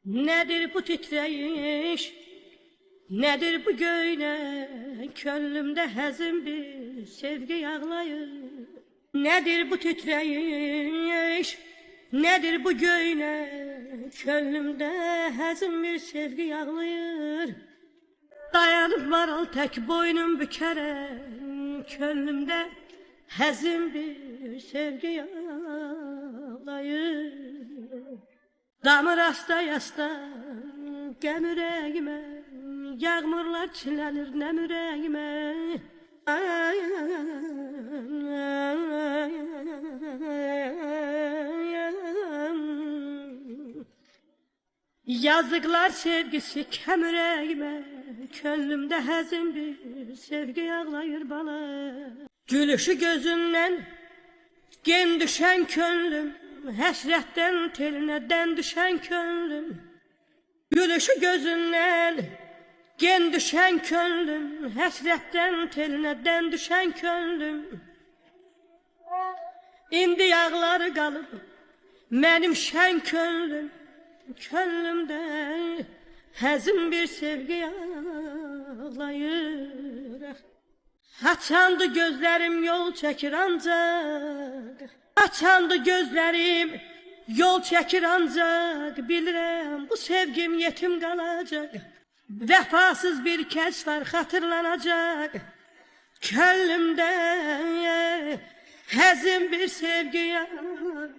Nedir bu titreyiş? Nedir bu göğne? Könlümde həzin bir sevgi yağlayır. Nedir bu titreyiş? Nedir bu göğne? Könlümde həzin bir sevgi yağlayır. Dayanıp varal tek boynum bükerem. Könlümde həzin bir sevgi yağlayır. Damır asta yasta gəm ürəyimə, yağmurlar çilənir nəm ürəyimə. Yazıklar sevgisi kəm ürəyimə, könlümdə həzin bir sevgi yağlayır bana. Gülüşü gözündən gen düşən könlüm, həsrətdən telinə dən düşən könlüm. Gülüşü gözündən gen düşən könlüm, həsrətdən telinə dən düşən könlüm. İndi yağları qalıb mənim şən könlüm, könlümdə həzin bir sevgi yağlayır. Açandı gözlərim yol çəkir ancaq, açandı gözlərim yol çəkir ancaq. Bilirəm bu sevgim yetim qalacaq, vəfasız bir kəs var xatırlanacaq. Könlümdə həzin bir sevgi yağlayır.